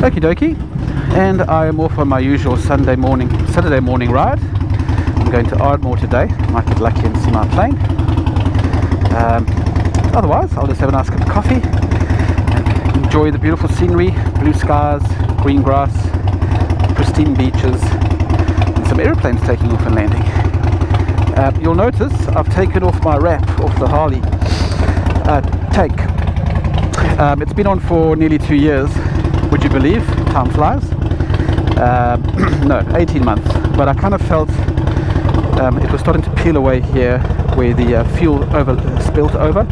Okie dokie, and I am off on my usual Saturday morning ride. I'm going to Ardmore today. Might get lucky and see my plane. Otherwise, I'll just have a nice cup of coffee and enjoy the beautiful scenery, blue skies, green grass, pristine beaches, and some aeroplanes taking off and landing. You'll notice I've taken off my wrap off the Harley tank. It's been on for nearly 2 years. Would you believe? Time flies. No, 18 months. But I kind of felt it was starting to peel away here where the fuel spilt over.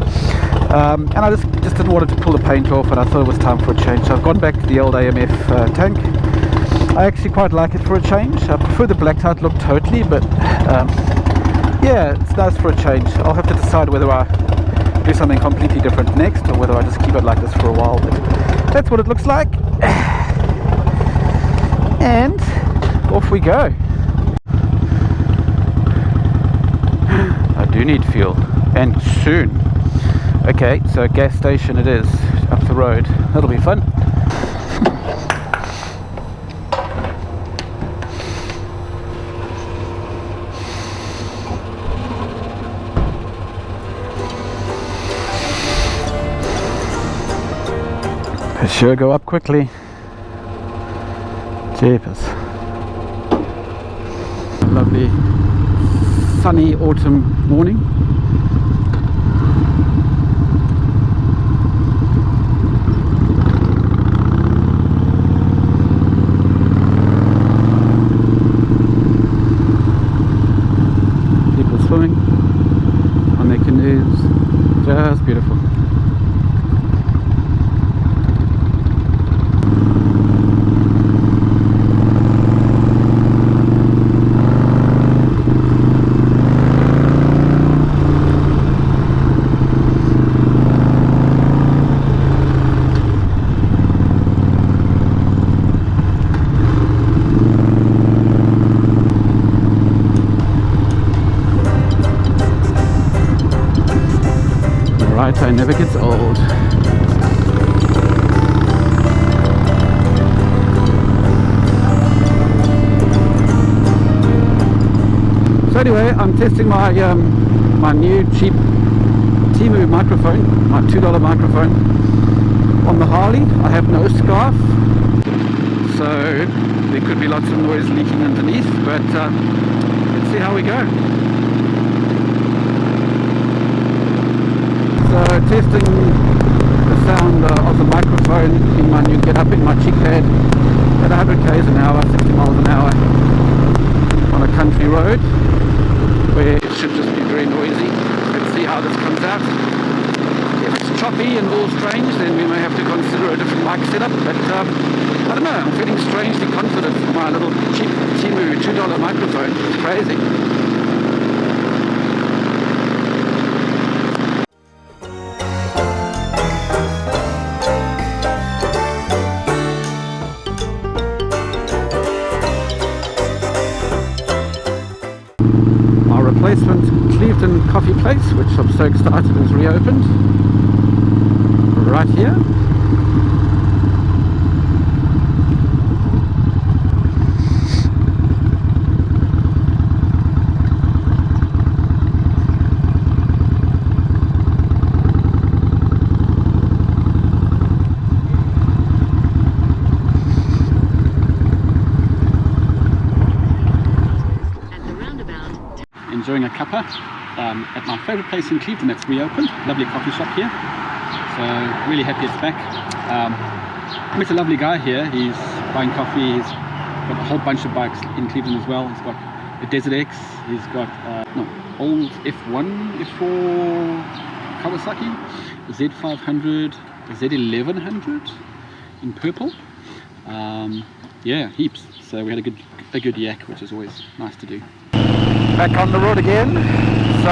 And I just didn't want to pull the paint off, and I thought it was time for a change. So I've gone back to the old AMF tank. I actually quite like it for a change. I prefer the blacked out look totally, but yeah, it's nice for a change. I'll have to decide whether I do something completely different next or whether I just keep it like this for a while. But that's what it looks like. And off we go. I do need fuel, and soon. Okay, so gas station it is, up the road. That'll be fun. They sure go up quickly. Jeepers. Lovely sunny autumn morning. People swimming on their canoes. Just beautiful. It never gets old. So anyway, I'm testing my my new cheap Timu microphone, my $2 microphone on the Harley. I have no scarf, so there could be lots of noise leaking underneath, but let's see how we go. So testing the sound of the microphone in my new get-up in my cheek pad at 100 k's an hour, 60 miles an hour on a country road where it should just be very noisy. Let's see how this comes out. If it's choppy and all strange, then we may have to consider a different mic setup, but I don't know, I'm feeling strangely confident for my little cheap Timu $2 microphone. It's crazy. Replacement Cleveland coffee place, which I'm so excited is reopened right here. Enjoying a cuppa at my favourite place in Cleveland that's reopened. Lovely coffee shop here. So really happy it's back. I met a lovely guy here. He's buying coffee. He's got a whole bunch of bikes in Cleveland as well. He's got a Desert X. He's got old F1, F4 Kawasaki, a Z500, a Z1100 in purple. Yeah, heaps. So we had a good yak, which is always nice to do. Back on the road again. So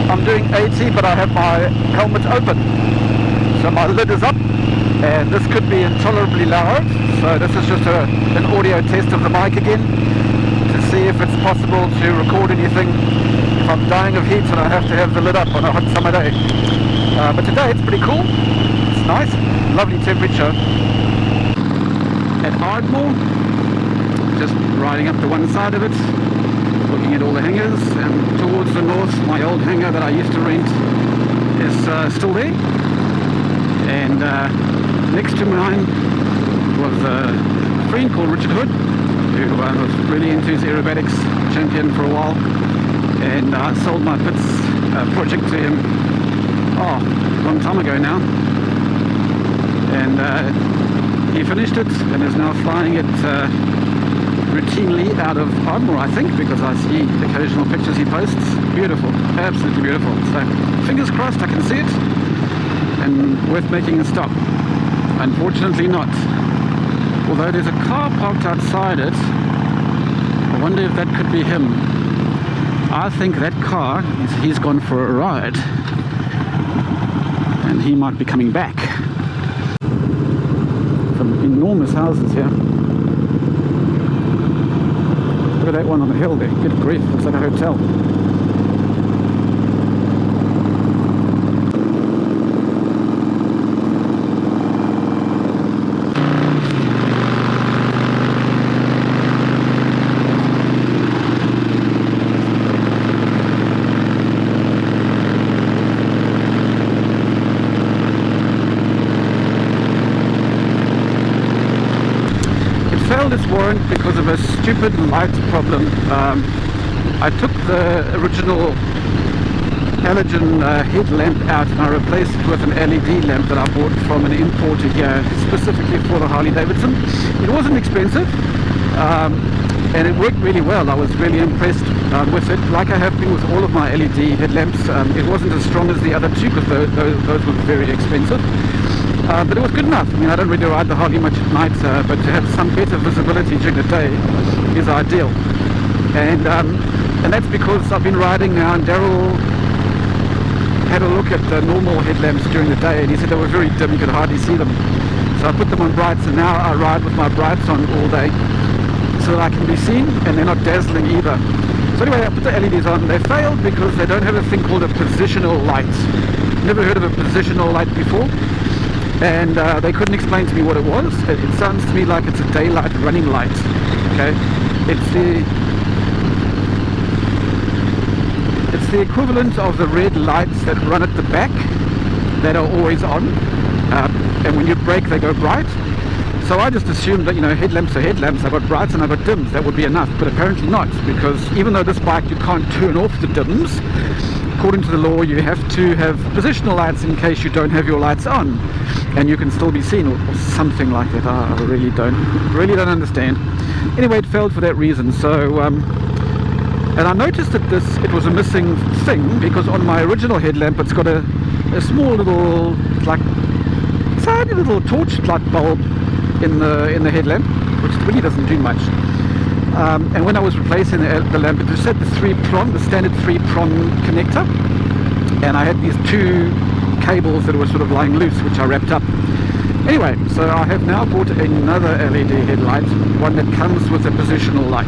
I'm doing 80, but I have my helmet open, so my lid is up, and this could be intolerably loud. So this is just an audio test of the mic again to see if it's possible to record anything if I'm dying of heat and I have to have the lid up on a hot summer day. But today it's pretty cool. It's nice, lovely temperature. At Ardmore, just riding up to one side of it, looking at all the hangars, and towards the north, my old hangar that I used to rent is still there. And next to mine was a friend called Richard Hood, who was really into his aerobatics, champion for a while, and I sold my pits project to him a long time ago now, and he finished it and is now flying it routinely out of Ardmore, I think, because I see occasional pictures he posts. Beautiful, absolutely beautiful. So fingers crossed I can see it, and worth making a stop. Unfortunately not, although there's a car parked outside it. I wonder if that could be him. I think that car, he's gone for a ride, and he might be coming back. Some enormous houses here. Look at that one on the hill there. Good grief, looks like a hotel. This warrant because of a stupid light problem. I took the original halogen headlamp out and I replaced it with an LED lamp that I bought from an importer here specifically for the Harley Davidson. It wasn't expensive, and it worked really well. I was really impressed with it, like I have been with all of my LED headlamps. It wasn't as strong as the other two because those were very expensive. But it was good enough. I mean, I don't really ride the Harley much at night, but to have some better visibility during the day is ideal. And that's because I've been riding now, and Daryl had a look at the normal headlamps during the day, and he said they were very dim, you could hardly see them. So I put them on brights, and now I ride with my brights on all day so that I can be seen, and they're not dazzling either. So anyway, I put the LEDs on. They failed because they don't have a thing called a positional light. Never heard of a positional light before. And they couldn't explain to me what it was. It sounds to me like it's a daylight running light. Okay, it's the equivalent of the red lights that run at the back that are always on, and when you brake they go bright. So I just assumed that, you know, headlamps are headlamps. I've got brights and I've got dims. That would be enough, but apparently not, because even though this bike you can't turn off the dims, according to the law you have to have positional lights in case you don't have your lights on, and you can still be seen, or something like that. I really don't understand. Anyway, it failed for that reason. So and I noticed that it was a missing thing, because on my original headlamp it's got a small little, like tiny little torch light bulb in the headlamp, which really doesn't do much. And when I was replacing the lamp, it just had the standard 3-prong connector, and I had these two cables that were sort of lying loose, which I wrapped up. Anyway, so I have now bought another LED headlight, one that comes with a positional light.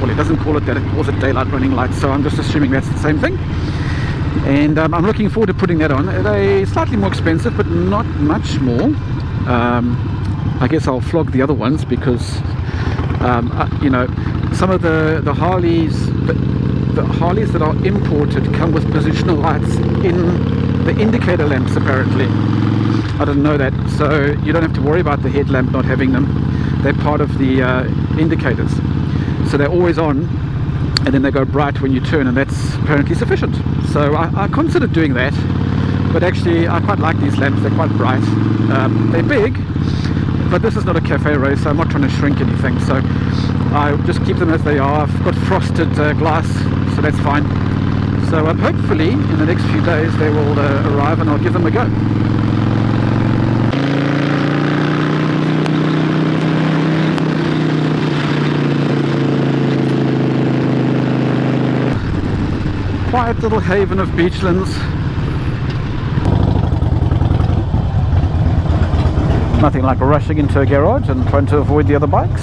Well, it doesn't call it that, it calls it daylight running light, so I'm just assuming that's the same thing. And I'm looking forward to putting that on. They're slightly more expensive, but not much more. I guess I'll flog the other ones because you know, some of the Harleys, the Harleys that are imported come with positional lights in the indicator lamps apparently. I didn't know that, so you don't have to worry about the headlamp not having them. They're part of the indicators, so they're always on, and then they go bright when you turn, and that's apparently sufficient. So I considered doing that, but actually I quite like these lamps. They're quite bright. They're big, but this is not a cafe race, so I'm not trying to shrink anything, so I just keep them as they are. I've got frosted glass, so that's fine. So hopefully in the next few days they will arrive, and I'll give them a go. Quiet little haven of beachlands. Nothing like rushing into a garage and trying to avoid the other bikes.